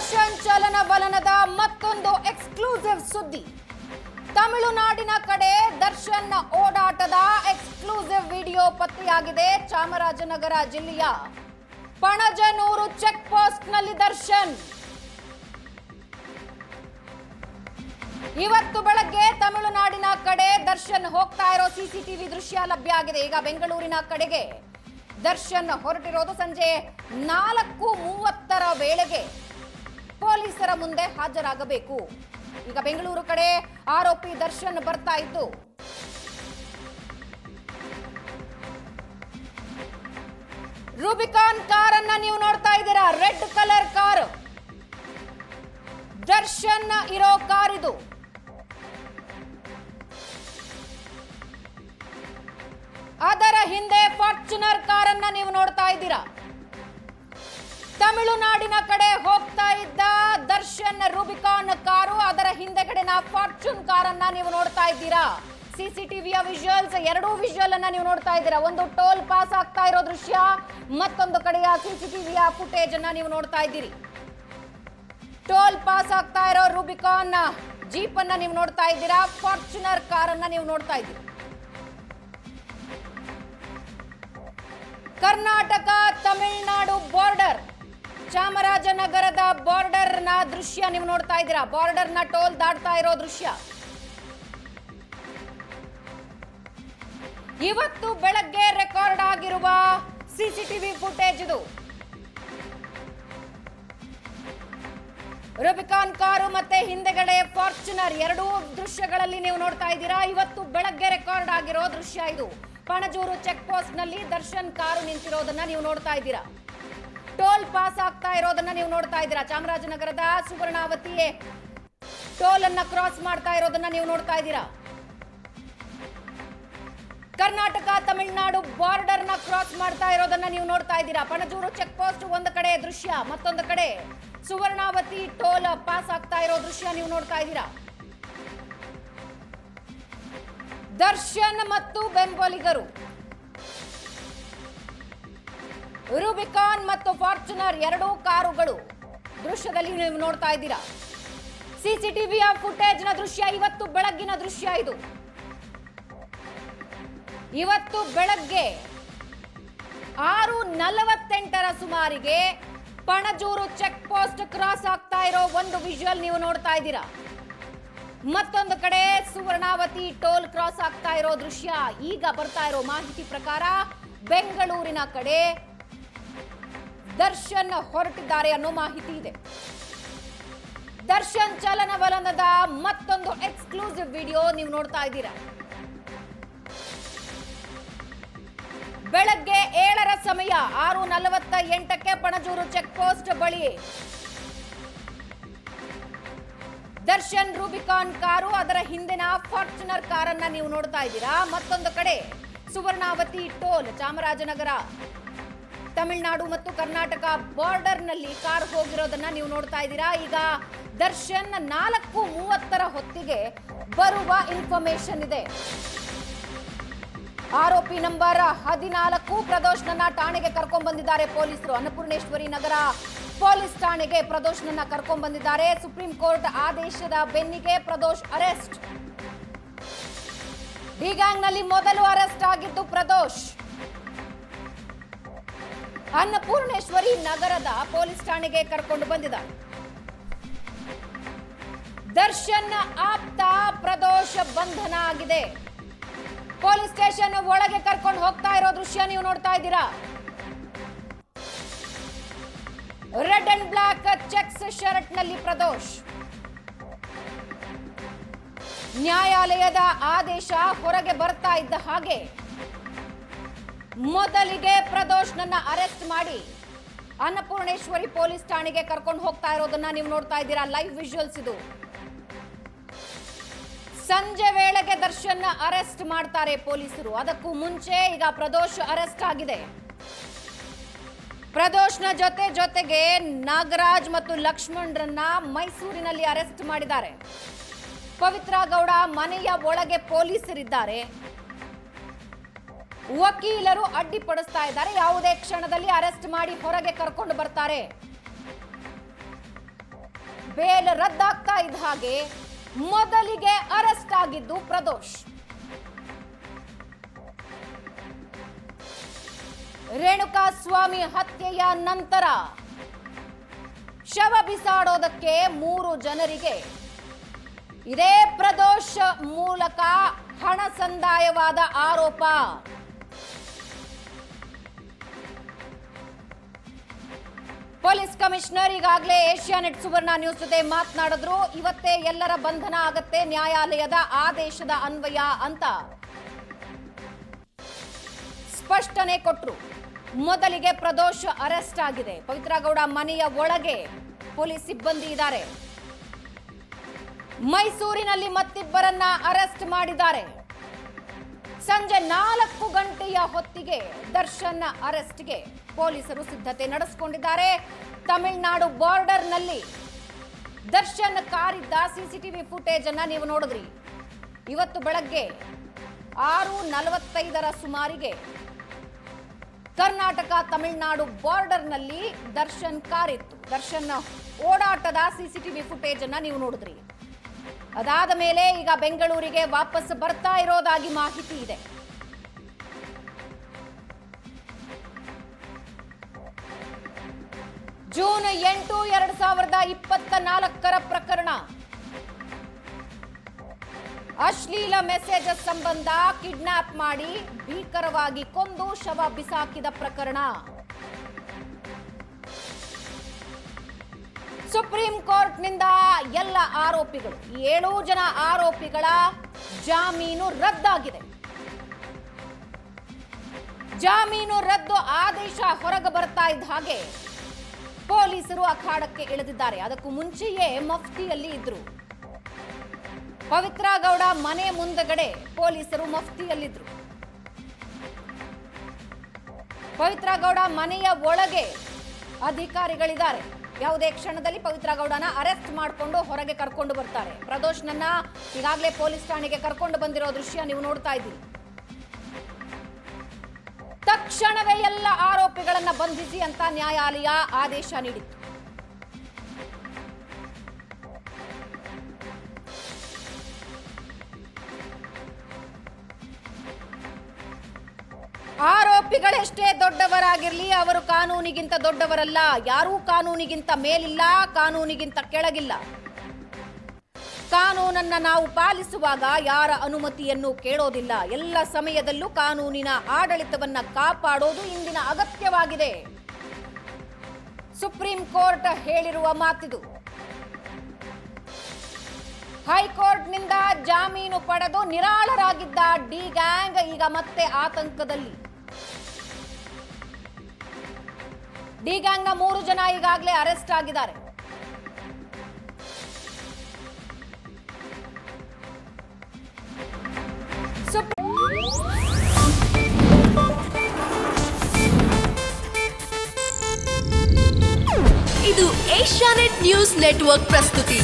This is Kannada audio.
ದರ್ಶನ್ ಚಲನವಲನದ ಮತ್ತೊಂದು ಎಕ್ಸ್ಕ್ಲೂಸಿವ್ ಸುದ್ದಿ. ತಮಿಳುನಾಡಿನ ಕಡೆ ದರ್ಶನ್ ಓಡಾಟದ ಎಕ್ಸ್ಕ್ಲೂಸಿವ್ ವಿಡಿಯೋ ಪತ್ತೆಯಾಗಿದೆ. ಚಾಮರಾಜನಗರ ಜಿಲ್ಲೆಯ ಪಣಜನೂರು ಚೆಕ್ ಪೋಸ್ಟ್ನಲ್ಲಿ ದರ್ಶನ್ ಇವತ್ತು ಬೆಳಗ್ಗೆ ತಮಿಳುನಾಡಿನ ಕಡೆ ದರ್ಶನ್ ಹೋಗ್ತಾ ಇರೋ ಸಿಸಿಟಿವಿ ದೃಶ್ಯ ಲಭ್ಯ ಆಗಿದೆ. ಈಗ ಬೆಂಗಳೂರಿನ ಕಡೆಗೆ ದರ್ಶನ್ ಹೊರಟಿರೋದು ಸಂಜೆ 4:30 ವೇಳೆಗೆ ಪೊಲೀಸರ ಮುಂದೆ ಹಾಜರಾಗಬೇಕು. ಈಗ ಬೆಂಗಳೂರು ಕಡೆ ಆರೋಪಿ ದರ್ಶನ್ ಬರ್ತಾ ಇದ್ದು ರೂಬಿಕಾನ್ ಕಾರ್ ಅನ್ನ ನೀವು ನೋಡ್ತಾ ಇದ್ದೀರಾ. ರೆಡ್ ಕಲರ್ ಕಾರ್, ದರ್ಶನ್ ಇರೋ ಕಾರ್ ಇದು. ಅದರ ಹಿಂದೆ ಫಾರ್ಚುನರ್ ಕಾರ್ ಅನ್ನ ನೀವು ನೋಡ್ತಾ ಇದ್ದೀರಾ. ತಮಿಳುನಾಡಿನ ಕಡೆ ಹೋಗ್ತಾ ಇದ್ದ ದರ್ಶನ್ ರೂಬಿಕಾನ್ ಕಾರು, ಅದರ ಹಿಂದೆಗಡೆನ ಫಾರ್ಚೂನ್ ಕಾರ್ ಅನ್ನ ನೀವು ನೋಡ್ತಾ ಇದ್ದೀರಾ. ಸಿಸಿಟಿವಿಯ ವಿಜುವಲ್ಸ್, ಎರಡೂ ವಿಜುವಲ್ ಅನ್ನ ನೀವು ನೋಡ್ತಾ ಇದ್ದೀರಾ. ಒಂದು ಟೋಲ್ ಪಾಸ್ ಆಗ್ತಾ ಇರೋ ದೃಶ್ಯ, ಮತ್ತೊಂದು ಕಡೆಯ ಸಿಸಿಟಿವಿಯ ಫುಟೇಜ್ ಅನ್ನ ನೀವು ನೋಡ್ತಾ ಇದ್ದೀರಿ. ಟೋಲ್ ಪಾಸ್ ಆಗ್ತಾ ಇರೋ ರೂಬಿಕಾನ್ ಜೀಪ್ ಅನ್ನ ನೀವು ನೋಡ್ತಾ ಇದ್ದೀರಾ. ಫಾರ್ಚುನರ್ ಕಾರ್ ಅನ್ನ ನೀವು ನೋಡ್ತಾ ಇದ್ದೀರಿ. ಕರ್ನಾಟಕ ತಮಿಳುನಾಡು ಬಾರ್ಡರ್, ಚಾಮರಾಜನಗರದ ಬಾರ್ಡರ್ ನ ದೃಶ್ಯ ನೀವು ನೋಡ್ತಾ ಇದ್ದೀರಾ. ಬಾರ್ಡರ್ ನ ಟೋಲ್ ದಾಟ್ತಾ ಇರೋ ದೃಶ್ಯ ಇವತ್ತು ಬೆಳಗ್ಗೆ ರೆಕಾರ್ಡ್ ಆಗಿರುವ ಸಿಸಿಟಿವಿ ಫುಟೇಜ್ ಇದು. ರೂಬಿಕಾನ್ ಕಾರು ಮತ್ತೆ ಹಿಂದೆಗಡೆ ಫಾರ್ಚುನರ್, ಎರಡೂ ದೃಶ್ಯಗಳಲ್ಲಿ ನೀವು ನೋಡ್ತಾ ಇದ್ದೀರಾ. ಇವತ್ತು ಬೆಳಗ್ಗೆ ರೆಕಾರ್ಡ್ ಆಗಿರೋ ದೃಶ್ಯ ಇದು. ಪಣಜೂರು ಚೆಕ್ ಪೋಸ್ಟ್ ನಲ್ಲಿ ದರ್ಶನ್ ಕಾರು ನಿಂತಿರೋದನ್ನ ನೀವು ನೋಡ್ತಾ ಇದ್ದೀರಾ. ಟೋಲ್ ಪಾಸ್ ಆಗ್ತಾ ಇರೋದನ್ನ ನೀವು ನೋಡ್ತಾ ಇದ್ದೀರಾ. ಚಾಮರಾಜನಗರದ ಸುವರ್ಣಾವತಿ ಟೋಲ್ ಅನ್ನ ಕ್ರಾಸ್ ಮಾಡ್ತಾ ಇರೋದನ್ನ ನೀವು ನೋಡ್ತಾ ಇದ್ದೀರಾ. ಕರ್ನಾಟಕ ತಮಿಳುನಾಡು ಬಾರ್ಡರ್ ನ ಕ್ರಾಸ್ ಮಾಡ್ತಾ ಇರೋದನ್ನ ನೀವು ನೋಡ್ತಾ ಇದ್ದೀರಾ. ಪಣಜೂರು ಚೆಕ್ ಪೋಸ್ಟ್ ಒಂದು ಕಡೆ ದೃಶ್ಯ, ಮತ್ತೊಂದು ಕಡೆ ಸುವರ್ಣಾವತಿ ಟೋಲ್ ಪಾಸ್ ಆಗ್ತಾ ಇರೋ ದೃಶ್ಯ ನೀವು ನೋಡ್ತಾ ಇದ್ದೀರಾ. ದರ್ಶನ್ ಮತ್ತು ಬೆಂಬಲಿಗರು, ರೂಬಿಕಾನ್ ಮತ್ತು ಫಾರ್ಚುನರ್ ಎರಡೂ ಕಾರುಗಳು ದೃಶ್ಯದಲ್ಲಿ ನೀವು ನೋಡ್ತಾ ಇದ್ದೀರಾ. ಸಿಸಿಟಿವಿಯ ಫುಟೇಜ್ ನ ದೃಶ್ಯ, ಇವತ್ತು ಬೆಳಗ್ಗಿನ ದೃಶ್ಯ ಇದು. ಇವತ್ತು ಬೆಳಗ್ಗೆ 6:48 ಸುಮಾರಿಗೆ ಪಣಜೂರು ಚೆಕ್ ಪೋಸ್ಟ್ ಕ್ರಾಸ್ ಆಗ್ತಾ ಇರೋ ಒಂದು ವಿಜುವಲ್ ನೀವು ನೋಡ್ತಾ ಇದ್ದೀರಾ. ಮತ್ತೊಂದು ಕಡೆ ಸುವರ್ಣಾವತಿ ಟೋಲ್ ಕ್ರಾಸ್ ಆಗ್ತಾ ಇರೋ ದೃಶ್ಯ. ಈಗ ಬರ್ತಾ ಇರೋ ಮಾಹಿತಿ ಪ್ರಕಾರ ಬೆಂಗಳೂರಿನ ಕಡೆ ದರ್ಶನ್ ಹೊರಟಿದ್ದಾರೆ ಅನ್ನೋ ಮಾಹಿತಿ ಇದೆ. ದರ್ಶನ್ ಚಲನವಲನದ ಮತ್ತೊಂದು ಎಕ್ಸ್ಕ್ಲೂಸಿವ್ ವಿಡಿಯೋ ನೀವು ನೋಡ್ತಾ ಇದ್ದೀರಾ. ಬೆಳಗ್ಗೆ 7ರ ಸಮಯ 6:48ಕ್ಕೆ ಪಣಜೂರು ಚೆಕ್ ಪೋಸ್ಟ್ ಬಳಿ ದರ್ಶನ್ ರೂಬಿಕಾನ್ ಕಾರು, ಅದರ ಹಿಂದಿನ ಫಾರ್ಚುನರ್ ಕಾರನ್ನ ನೀವು ನೋಡ್ತಾ ಇದ್ದೀರಾ. ಮತ್ತೊಂದು ಕಡೆ ಸುವರ್ಣಾವತಿ ಟೋಲ್, ಚಾಮರಾಜನಗರ ತಮಿಳುನಾಡು ಮತ್ತು ಕರ್ನಾಟಕ ಬಾರ್ಡರ್ ನಲ್ಲಿ ಕಾರ್ ಹೋಗಿರೋದನ್ನ ನೀವು ನೋಡ್ತಾ ಇದ್ದೀರಾ. ಈಗ ದರ್ಶನ್ 4:30 ಹೊತ್ತಿಗೆ ಬರುವ ಇನ್ಫಾರ್ಮೇಶನ್ ಇದೆ. ಆರೋಪಿ ನಂಬರ್ 14 ಪ್ರದೋಷ್ನನ್ನ ಠಾಣೆಗೆ ಕರ್ಕೊಂಡ್ ಬಂದಿದ್ದಾರೆ ಪೊಲೀಸರು. ಅನ್ನಪೂರ್ಣೇಶ್ವರಿ ನಗರ ಪೊಲೀಸ್ ಠಾಣೆಗೆ ಪ್ರದೋಷ್ನನ್ನ ಕರ್ಕೊಂಡ್ ಬಂದಿದ್ದಾರೆ. ಸುಪ್ರೀಂ ಕೋರ್ಟ್ ಆದೇಶದ ಬೆನ್ನಿಗೆ ಪ್ರದೋಷ್ ಅರೆಸ್ಟ್. ಡಿ ಗ್ಯಾಂಗ್ ನಲ್ಲಿ ಮೊದಲು ಅರೆಸ್ಟ್ ಆಗಿದ್ದು ಪ್ರದೋಷ್. ಅನ್ನಪೂರ್ಣೇಶ್ವರಿ ನಗರದ ಪೊಲೀಸ್ ಠಾಣೆಗೆ ಕರ್ಕೊಂಡು ಬಂದಿದ್ದಾರೆ. ದರ್ಶನ್ ಆಪ್ತ ಪ್ರದೋಷ್ ಬಂಧನ ಆಗಿದೆ. ಪೊಲೀಸ್ ಸ್ಟೇಷನ್ ಒಳಗೆ ಕರ್ಕೊಂಡು ಹೋಗ್ತಾ ಇರೋ ದೃಶ್ಯ ನೀವು ನೋಡ್ತಾ ಇದ್ದೀರಾ. Red and black cheques shirt ನಲ್ಲಿ ಪ್ರದೋಷ್. ನ್ಯಾಯಾಲಯದ ಆದೇಶ ಹೊರಗೆ ಬರ್ತಾ ಇದ್ದ ಹಾಗೆ ಮೊದಲಿಗೆ ಪ್ರದೋಷ್ನನ್ನ ಅರೆಸ್ಟ್ ಮಾಡಿ ಅನ್ನಪೂರ್ಣೇಶ್ವರಿ ಪೊಲೀಸ್ ಠಾಣೆಗೆ ಕರ್ಕೊಂಡು ಹೋಗ್ತಾ ಇರೋದನ್ನ ನೀವು ನೋಡ್ತಾ ಇದ್ದೀರಾ. ಲೈವ್ ವಿಜುವಲ್ಸ್ ಇದು. ಸಂಜೆ ವೇಳೆಗೆ ದರ್ಶನ್ ಅರೆಸ್ಟ್ ಮಾಡ್ತಾರೆ ಪೊಲೀಸರು. ಅದಕ್ಕೂ ಮುಂಚೆ ಈಗ ಪ್ರದೋಷ್ ಅರೆಸ್ಟ್ ಆಗಿದೆ. ಪ್ರದೋಷ್ನ ಜೊತೆಗೆ ನಾಗರಾಜ್ ಮತ್ತು ಲಕ್ಷ್ಮಣ್ರನ್ನ ಮೈಸೂರಿನಲ್ಲಿ ಅರೆಸ್ಟ್ ಮಾಡಿದ್ದಾರೆ. ಪವಿತ್ರ ಗೌಡ ಮನೆಯ ಒಳಗೆ ಪೊಲೀಸರಿದ್ದಾರೆ. ವಕೀಲರು ಅಡ್ಡಿಪಡಿಸ್ತಾ ಇದ್ದಾರೆ. ಯಾವುದೇ ಕ್ಷಣದಲ್ಲಿ ಅರೆಸ್ಟ್ ಮಾಡಿ ಹೊರಗೆ ಕರ್ಕೊಂಡು ಬರ್ತಾರೆ. ಬೇಲ್ ರದ್ದಾಗ್ತಾ ಇದ್ದ ಹಾಗೆ ಮೊದಲಿಗೆ ಅರೆಸ್ಟ್ ಆಗಿದ್ದು ಪ್ರದೋಷ್. ರೇಣುಕಾಸ್ವಾಮಿ ಹತ್ಯೆಯ ನಂತರ ಶವ ಬಿಸಾಡೋದಕ್ಕೆ 3 ಜನರಿಗೆ ಇದೇ ಪ್ರದೋಷ್ ಮೂಲಕ ಹಣ ಸಂದಾಯವಾದ ಆರೋಪ. ಪೊಲೀಸ್ ಕಮಿಷನರ್ ಈಗಾಗಲೇ ಏಷ್ಯಾನೆಟ್ ಸುವರ್ಣ ನ್ಯೂಸ್ ಜೊತೆ ಮಾತನಾಡಿದ್ರು. ಇವತ್ತೇ ಎಲ್ಲರ ಬಂಧನ ಆಗತ್ತೆ ನ್ಯಾಯಾಲಯದ ಆದೇಶದ ಅನ್ವಯ ಅಂತ ಸ್ಪಷ್ಟನೆ ಕೊಟ್ರು. ಮೊದಲಿಗೆ ಪ್ರದೋಷ್ ಅರೆಸ್ಟ್ ಆಗಿದೆ. ಪವಿತ್ರ ಗೌಡ ಮನೆಯ ಒಳಗೆ ಪೊಲೀಸ್ ಸಿಬ್ಬಂದಿ ಇದ್ದಾರೆ. ಮೈಸೂರಿನಲ್ಲಿ ಮತ್ತಿಬ್ಬರನ್ನ ಅರೆಸ್ಟ್ ಮಾಡಿದ್ದಾರೆ. ಸಂಜೆ 4 ಗಂಟೆಯ ಹೊತ್ತಿಗೆ ದರ್ಶನ್ ಅರೆಸ್ಟ್ಗೆ ಪೊಲೀಸರು ಸಿದ್ಧತೆ ನಡೆಸಿಕೊಂಡಿದ್ದಾರೆ. ತಮಿಳುನಾಡು ಬಾರ್ಡರ್ನಲ್ಲಿ ದರ್ಶನ್ ಕಾರಿದ್ದ ಸಿಸಿಟಿವಿ ಫುಟೇಜ್ ಅನ್ನ ನೀವು ನೋಡಿದ್ರಿ. ಇವತ್ತು ಬೆಳಗ್ಗೆ 6:45 ಸುಮಾರಿಗೆ ಕರ್ನಾಟಕ ತಮಿಳುನಾಡು ಬಾರ್ಡರ್ನಲ್ಲಿ ದರ್ಶನ್ ಕಾರಿತ್ತು. ದರ್ಶನ್ ಓಡಾಟದ ಸಿಸಿಟಿವಿ ಫುಟೇಜ್ ಅನ್ನ ನೀವು ನೋಡಿದ್ರಿ. ಅದಾದ ಮೇಲೆ ಈಗ ಬೆಂಗಳೂರಿಗೆ ವಾಪಸ್ ಬರ್ತಾ ಇರೋದಾಗಿ ಮಾಹಿತಿ ಇದೆ. ಜೂನ್ 8, 2024 ಪ್ರಕರಣ. ಅಶ್ಲೀಲ ಮೆಸೇಜ್ ಸಂಬಂಧ ಕಿಡ್ನಾಪ್ ಮಾಡಿ ಭೀಕರವಾಗಿ ಕೊಂದು ಶವ ಬಿಸಾಕಿದ ಪ್ರಕರಣ. ಸುಪ್ರೀಂ ಕೋರ್ಟ್ನಿಂದ ಎಲ್ಲ ಆರೋಪಿಗಳು 7 ಜನ ಆರೋಪಿಗಳ ಜಾಮೀನು ರದ್ದಾಗಿದೆ. ಜಾಮೀನು ರದ್ದು ಆದೇಶ ಹೊರಗೆ ಬರ್ತಾ ಇದ್ದ ಹಾಗೆ ಪೊಲೀಸರು ಅಖಾಡಕ್ಕೆ ಇಳಿದಿದ್ದಾರೆ. ಅದಕ್ಕೂ ಮುಂಚೆಯೇ ಮಫ್ತಿಯಲ್ಲಿ ಇದ್ರು. ಪವಿತ್ರ ಗೌಡ ಮನೆ ಮುಂದಗಡೆ ಪೊಲೀಸರು ಮಫ್ತಿಯಲ್ಲಿದ್ರು. ಪವಿತ್ರ ಗೌಡ ಮನೆಯ ಒಳಗೆ ಅಧಿಕಾರಿಗಳಿದ್ದಾರೆ. ಯಾವುದೇ ಕ್ಷಣದಲ್ಲಿ ಪವಿತ್ರ ಗೌಡನ ಅರೆಸ್ಟ್ ಮಾಡಿಕೊಂಡು ಹೊರಗೆ ಕರ್ಕೊಂಡು ಬರ್ತಾರೆ. ಪ್ರದೋಷ್ನನ್ನ ಈಗಾಗಲೇ ಪೊಲೀಸ್ ಠಾಣೆಗೆ ಕರ್ಕೊಂಡು ಬಂದಿರೋ ದೃಶ್ಯ ನೀವು ನೋಡ್ತಾ ಇದ್ದೀರಿ. ತಕ್ಷಣವೇ ಎಲ್ಲ ಆರೋಪಿಗಳನ್ನ ಬಂಧಿಸಿ ಅಂತ ನ್ಯಾಯಾಲಯ ಆದೇಶ ನೀಡಿತ್ತು. ಆರೋಪಿಗಳೆಷ್ಟೇ ದೊಡ್ಡವರಾಗಿರ್ಲಿ ಅವರು ಕಾನೂನಿಗಿಂತ ದೊಡ್ಡವರಲ್ಲ. ಯಾರೂ ಕಾನೂನಿಗಿಂತ ಮೇಲಿಲ್ಲ, ಕಾನೂನಿಗಿಂತ ಕೆಳಗಿಲ್ಲ. ಕಾನೂನನ್ನ ನಾವು ಪಾಲಿಸುವಾಗ ಯಾರ ಅನುಮತಿಯನ್ನು ಕೇಳೋದಿಲ್ಲ. ಎಲ್ಲ ಸಮಯದಲ್ಲೂ ಕಾನೂನಿನ ಆಡಳಿತವನ್ನ ಕಾಪಾಡೋದು ಇಂದಿನ ಅಗತ್ಯವಾಗಿದೆ. ಸುಪ್ರೀಂ ಕೋರ್ಟ್ ಹೇಳಿರುವ ಮಾತಿದು. ಹೈಕೋರ್ಟ್ನಿಂದ ಜಾಮೀನು ಪಡೆದು ನಿರಾಳರಾಗಿದ್ದ ಡಿ ಗ್ಯಾಂಗ್ ಈಗ ಮತ್ತೆ ಆತಂಕದಲ್ಲಿ. ಡಿ ಗ್ಯಾಂಗ್ನ 3 ಜನ ಈಗಾಗಲೇ ಅರೆಸ್ಟ್ ಆಗಿದ್ದಾರೆ. ಇದು ಏಷ್ಯಾನೆಟ್ ನ್ಯೂಸ್ ನೆಟ್ವರ್ಕ್ ಪ್ರಸ್ತುತಿ.